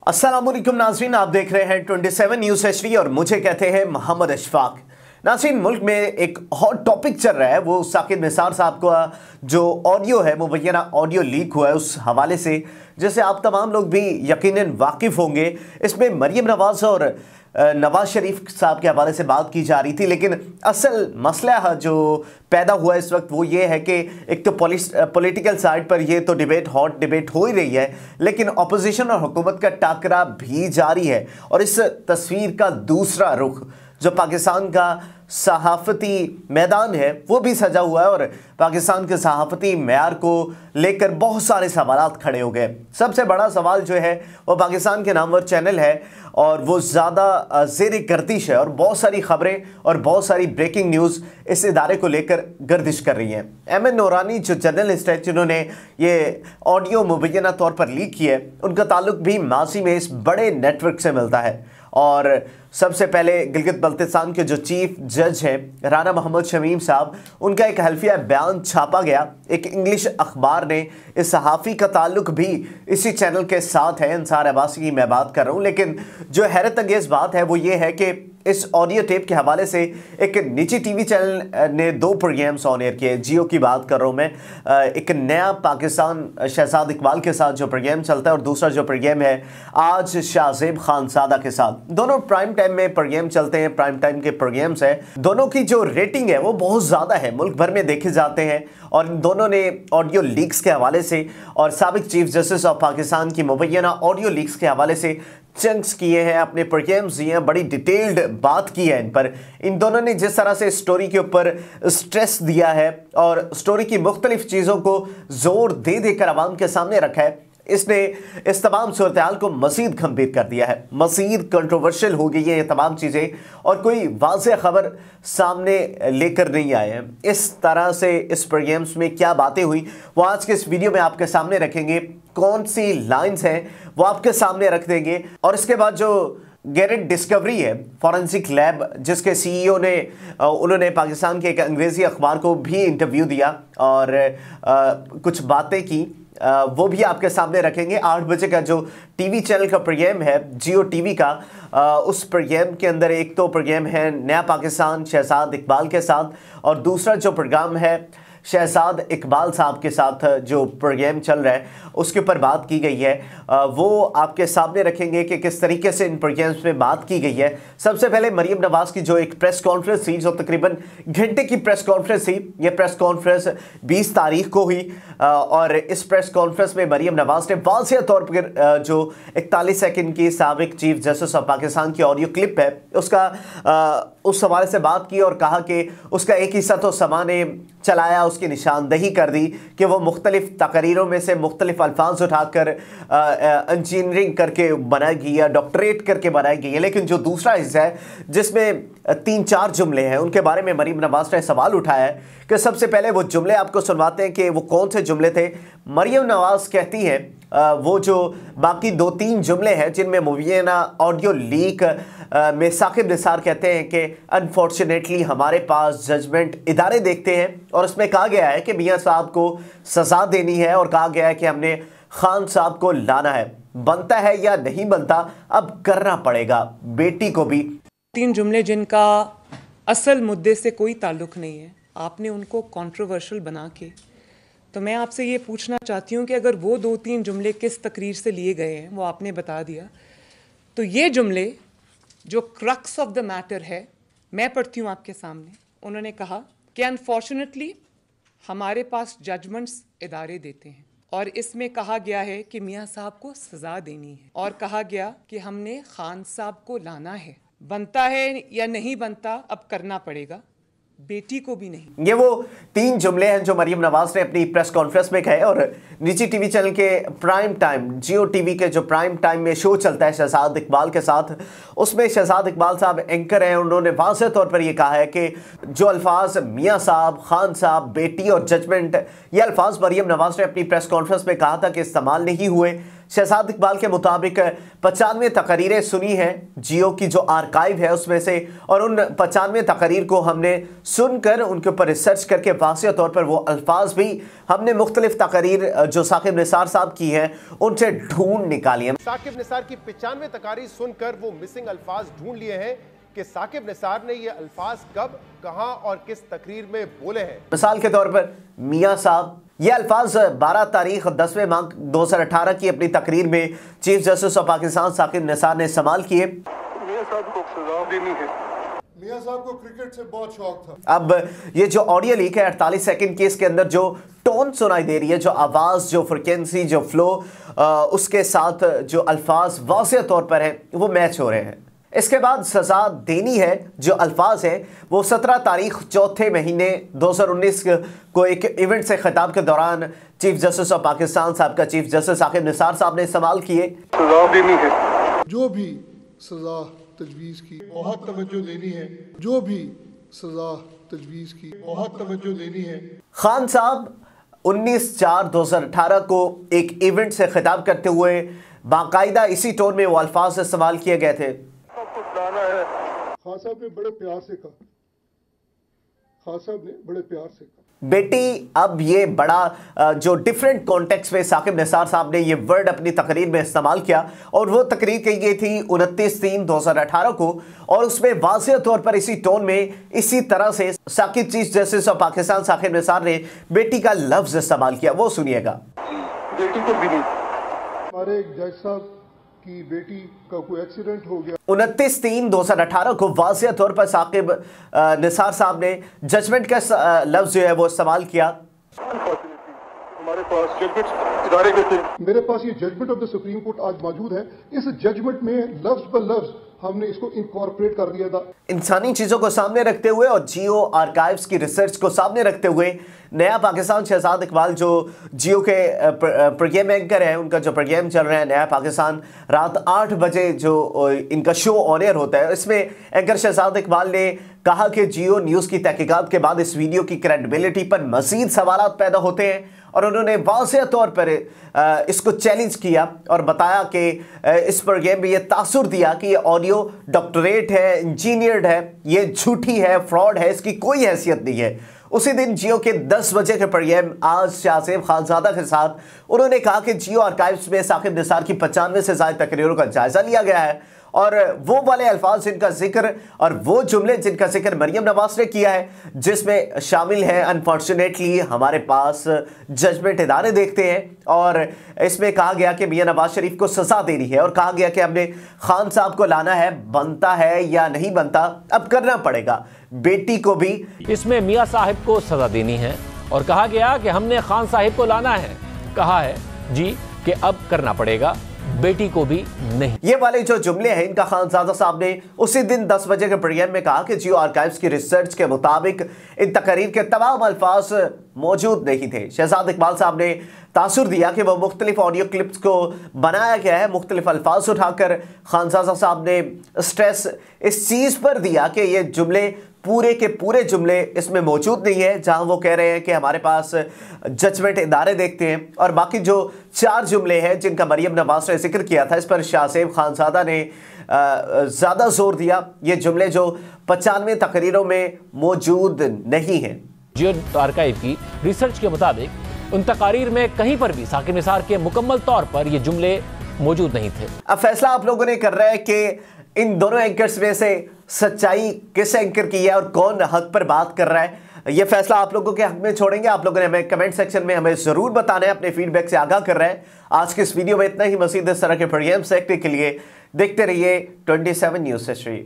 अस्सलाम वालेकुम नाज़रीन, आप देख रहे हैं 27 न्यूज़ HD और मुझे कहते हैं मोहम्मद अशफाक। नाज़रीन, मुल्क में एक हॉट टॉपिक चल रहा है, वो साकिब निसार साहब का जो ऑडियो है, मुबैना ऑडियो लीक हुआ है उस हवाले से, जैसे आप तमाम लोग भी यकीनन वाकिफ़ होंगे। इसमें मरीम नवाज़ और नवाज शरीफ साहब के हवाले से बात की जा रही थी, लेकिन असल मसला जो पैदा हुआ इस वक्त वो ये है कि एक तो पॉलिटिकल साइड पर ये तो डिबेट, हॉट डिबेट हो ही रही है, लेकिन अपोजिशन और हुकूमत का टाकरा भी जारी है। और इस तस्वीर का दूसरा रुख जो पाकिस्तान का सहाफ़ती मैदान है वो भी सजा हुआ है और पाकिस्तान के सहाफ़ती मेयार को लेकर बहुत सारे सवालात खड़े हो गए। सबसे बड़ा सवाल जो है वो पाकिस्तान के नामवर चैनल है और वो ज़्यादा ज़ेर गर्दिश है और बहुत सारी ख़बरें और बहुत सारी ब्रेकिंग न्यूज़ इस इदारे को लेकर गर्दिश कर रही हैं। अहमद नूरानी जो जर्नलिस्ट है जिन्होंने ये ऑडियो मुबैना तौर पर लीक किया है, उनका ताल्लुक भी माजी में इस बड़े नेटवर्क से मिलता है। और सबसे पहले गिलगित बल्तिस्तान के जो चीफ जज हैं राना मोहम्मद शमीम साहब, उनका एक हल्फिया बयान छापा गया एक इंग्लिश अखबार ने। इस सहाफ़ी का ताल्लुक भी इसी चैनल के साथ है, अंसार अब्बासी की मैं बात कर रहा हूँ। लेकिन जो हैरत अंगेज़ बात है वो ये है कि इस ऑडियो टेप के हवाले से एक निजी टीवी चैनल ने 2 प्रोग्राम्स ऑन एयर किए। जियो की बात कर रहा हूँ मैं, एक नया पाकिस्तान शहजाद इकबाल के साथ जो प्रोग्राम चलता है और दूसरा जो प्रोग्राम है आज शाहजेब खानसादा के साथ। दोनों प्राइम टाइम में प्रोग्राम चलते हैं, प्राइम टाइम के प्रोग्राम्स हैं। दोनों की जो रेटिंग है वो बहुत ज़्यादा है, मुल्क भर में देखे जाते हैं। और दोनों ने ऑडियो लीक्स के हवाले से और साबिक चीफ जस्टिस ऑफ पाकिस्तान की मुबैना ऑडियो लीक्स के हवाले से चंक्स किए हैं, अपने प्रोग्राम्स दिए हैं, बड़ी डिटेल्ड बात की है इन पर। इन दोनों ने जिस तरह से स्टोरी के ऊपर स्ट्रेस दिया है और स्टोरी की मुख्तलिफ चीज़ों को जोर दे देकर आवाम के सामने रखा है, इसने इस तमाम सूरत हाल को मज़ीद गंभीर कर दिया है, मज़ीद कंट्रोवर्शियल हो गई है ये तमाम चीज़ें और कोई वाज़ेह खबर सामने लेकर नहीं आए हैं। इस तरह से इस प्रोग्राम्स में क्या बातें हुई वो आज के इस वीडियो में आपके सामने रखेंगे। कौन सी लाइंस हैं वो आपके सामने रख देंगे। और इसके बाद जो गैरेट डिस्कवरी है फॉरेंसिक लैब, जिसके CEO ने उन्होंने पाकिस्तान के एक अंग्रेज़ी अखबार को भी इंटरव्यू दिया और कुछ बातें की, वो भी आपके सामने रखेंगे। 8 बजे का जो टीवी चैनल का प्रोग्राम है जियो टीवी का, उस प्रोग्राम के अंदर एक तो प्रोग्राम है नया पाकिस्तान शहजाद इकबाल के साथ और दूसरा जो प्रोग्राम है शहजाद इकबाल साहब के साथ जो प्रोग्राम चल रहा है उसके ऊपर बात की गई है। वो आपके सामने रखेंगे कि किस तरीके से इन प्रोग्राम्स में बात की गई है। सबसे पहले मरीम नवाज़ की जो एक प्रेस कॉन्फ्रेंस थी, जो तकरीबन घंटे की प्रेस कॉन्फ्रेंस थी, ये प्रेस कॉन्फ्रेंस 20 तारीख को हुई और इस प्रेस कॉन्फ्रेंस में मरीम नवाज़ ने वाज़ेह तौर पर जो 41 सेकंड की साबिक चीफ जस्टिस ऑफ पाकिस्तान की ऑडियो क्लिप है उसका उस हवाले से बात की और कहा कि उसका एक हिस्सा तो समा ने चलाया, उसकी निशानदही कर दी कि वो मुख्तलिफ तकरीरों में से मुख्तलिफ अल्फाज उठाकर इंजीनियरिंग करके बनाएगी या डॉक्टरेट करके बनाएगी है। लेकिन जो दूसरा हिस्सा है जिसमें 3-4 जुमले हैं उनके बारे में मरीम नवाज़ ने सवाल उठाया है कि सबसे पहले वो जुमले आपको सुनवाते हैं कि वो कौन से जुमले थे। मरीम नवाज़ कहती हैं वो जो बाकी 2-3 जुमले हैं जिनमें मुबैना ऑडियो लीक में साकिब निसार कहते हैं कि अनफॉर्चुनेटली हमारे पास जजमेंट इदारे देखते हैं और उसमें कहा गया है कि मियाँ साहब को सज़ा देनी है और कहा गया है कि हमने खान साहब को लाना है। बनता है या नहीं बनता, अब करना पड़ेगा बेटी को भी। 3 जुमले जिनका असल मुद्दे से कोई ताल्लुक़ नहीं है, आपने उनको कंट्रोवर्शियल बना के, तो मैं आपसे ये पूछना चाहती हूँ कि अगर वो 2-3 जुमले किस तकरीर से लिए गए हैं वो आपने बता दिया, तो ये जुमले जो क्रक्स ऑफ द मैटर है मैं पढ़ती हूँ आपके सामने। उन्होंने कहा कि अनफॉर्चुनेटली हमारे पास जजमेंट्स इदारे देते हैं और इसमें कहा गया है कि मियाँ साहब को सज़ा देनी है और कहा गया कि हमने खान साहब को लाना है। बनता है या नहीं बनता, अब करना पड़ेगा, बेटी को भी नहीं। ये वो 3 जुमले हैं जो मरीम नवाज़ ने अपनी प्रेस कॉन्फ्रेंस में कहे और निजी टीवी चैनल के प्राइम टाइम जियो टीवी के जो प्राइम टाइम में शो चलता है शहजाद इकबाल के साथ, उसमें शहजाद इकबाल साहब एंकर हैं। उन्होंने वाज़ेह तौर पर यह कहा है कि जो अल्फाज मियाँ साहब, खान साहब, बेटी और जजमेंट, ये अल्फाज मरीम नवाज़ ने अपनी प्रेस कॉन्फ्रेंस में कहा था कि इस्तेमाल नहीं हुए। शहजाद इकबाल के मुताबिक 95 तकरीरें सुनी हैं जियो की जो आर्काइव है उसमें से, और उन 95 तकरीर को हमने सुनकर उनके ऊपर रिसर्च करके वाज़ेह तौर पर वो अल्फाज भी हमने मुख्तलिफ तकरीर जो साकिब निसार साहब की हैं उनसे ढूंढ निकाली हैं। साकिब निसार की 95 तकारीर सुनकर वो मिसिंग अल्फाज ढूंढ लिए हैं कि साकिब निसार ने ये अल्फाज कब, कहां और किस तकरीर में बोले हैं। मिसाल के तौर पर मियां साहब, ये अल्फाज 12 तारीख 10वें माह 2018 की अपनी तकरीर में chief justice of Pakistan Saqib Nisar ने इस्तेमाल किए। मियां साहब को सजा देनी है। मियां साहब को क्रिकेट से बहुत शौक था। अब ये जो ऑडियो लीक है 48 सेकंड की, इसके अंदर जो टोन सुनाई दे रही है, जो आवाज़, जो फ्रिक्वेंसी, जो फ्लो, उसके साथ जो अल्फाज वाज़ेह तौर पर है वो मैच हो रहे हैं। इसके बाद सजा देनी है जो अल्फाज है वो 17 तारीख चौथे महीने 2019 को एक इवेंट से खिताब के दौरान चीफ जस्टिस ऑफ पाकिस्तान साहब का चीफ जस्टिस साकिब निसार साहब ने इस्तेमाल किए। सजा देनी है। जो भी सजा तजवीज़ की बहुत तवज्जो लेनी है। जो भी सजा तजवीज़ की बहुत तवज्जो लेनी है। खान साहब 19/4/2018 को एक इवेंट से खिताब करते हुए बाकायदा इसी टोन में वो अल्फाज इस्तेमाल किए गए थे। खान साहब ने बड़े प्यार से कहा, खान साहब ने बड़े प्यार से कहा बेटी। अब ये बड़ा जो डिफरेंट कॉन्टेक्स्ट में साकिब निसार साहब ने ये वर्ड अपनी तकरीर में इस्तेमाल किया, और वो तकरीर की गई थी 29/3/2018 को, और उसमें वाज़ेह तौर पर इसी टोन में इसी तरह से Saqib chief justice of Pakistan Saqib Nisar ने बेटी का लफ्ज इस्तेमाल किया। वो सुनिएगा। बेटी को भी नहीं। हमारे एक जज साहब की बेटी का कोई एक्सीडेंट हो गया। 29/3/2018 को वाज़ेह तौर पर साकिब निसार साहब ने जजमेंट का लफ्ज जो है वो इस्तेमाल किया। हमारे पास जजमेंट इदारे के थे। मेरे पास ये judgment of the supreme court आज मौजूद है। इस जजमेंट में लफ्ज ब लफ्ज हमने इसको इनकॉर्पोरेट कर दिया था। इंसानी चीजों को सामने रखते हुए और जियो आर्काइव्स की रिसर्च को सामने रखते हुए नया पाकिस्तान, शहजाद इकबाल जो जियो के प्रोग्राम एंकर हैं, उनका जो प्रोग्राम चल रहा है नया पाकिस्तान, रात 8 बजे जो इनका शो ऑन एयर होता है, इसमें एंकर शहजाद इकबाल ने कहा कि जियो न्यूज़ की तहकीकात के बाद इस वीडियो की क्रेडिबिलिटी पर मज़ीद सवालात पैदा होते हैं, और उन्होंने वाज़ेह तौर पर इसको चैलेंज किया और बताया कि इस प्रोग्राम में ये तासुर दिया कि ये ऑडियो डॉक्टरेट है, इंजीनियर्ड है, ये झूठी है, फ्रॉड है, इसकी कोई हैसियत नहीं है। उसी दिन जियो के 10 बजे के प्रोग्राम आज शाहसेब खानजादा के साथ उन्होंने कहा कि जियो आर्काइव्स में साकिब निसार की 95 से ज़्यादा तकरीरों का जायज़ा लिया गया है, और वो वाले अल्फाज जिनका जिक्र और वो जुमले जिनका जिक्र मरियम नवाज ने किया है, जिसमें शामिल है अनफॉर्चुनेटली हमारे पास जजमेंट इदारे देखते हैं, और इसमें कहा गया कि मियां नवाज शरीफ को सजा देनी है, और कहा गया कि हमने खान साहब को लाना है, बनता है या नहीं बनता, अब करना पड़ेगा, बेटी को भी। इसमें मियां साहिब को सजा देनी है, और कहा गया कि हमने खान साहिब को लाना है, कहा है जी कि अब करना पड़ेगा, बेटी को भी नहीं। ये वाले जो जुमले हैं इनका खानजादा साहब ने उसी दिन 10 बजे के प्रोग्राम में कहा कि जियो आर्काइव्स की रिसर्च के मुताबिक इन तकरीर के तमाम अल्फाज मौजूद नहीं थे। शहजाद इकबाल साहब ने तासुर दिया कि वह मुख्तलिफ ऑडियो क्लिप्स को बनाया गया है, मुख्तलिफ अल्फाज उठाकर। खानजादा साहब ने स्ट्रेस इस चीज़ पर दिया कि ये जुमले पूरे के पूरे जुमले इसमें मौजूद नहीं है, जहां वो कह रहे हैं कि हमारे पास जजमेंट इदारे देखते हैं, और बाकी जो 4 जुमले हैं जिनका मरियम नवाज ने जिक्र किया था, इस पर शाहसेब खानजादा ने ज़्यादा जोर दिया। ये जुमले जो 95 तकरीरों में मौजूद नहीं हैं। जियो आर्काइव की रिसर्च के मुताबिक उन तकारीर में कहीं पर भी साकिब निसार के मुकम्मल तौर पर ये जुमले मौजूद नहीं थे। अब फैसला आप लोगों ने कर रहा है कि इन दोनों एंकर्स में से सच्चाई किस एंकर की है और कौन हक पर बात कर रहा है। ये फैसला आप लोगों के हक में छोड़ेंगे। आप लोगों ने हमें कमेंट सेक्शन में हमें जरूर बताना है, अपने फीडबैक से आगाह कर रहे हैं। आज के इस वीडियो में इतना ही। मज़ीद इस तरह के प्रोग्राम देखने के लिए देखते रहिए 27 न्यूज़ हिस्ट्री।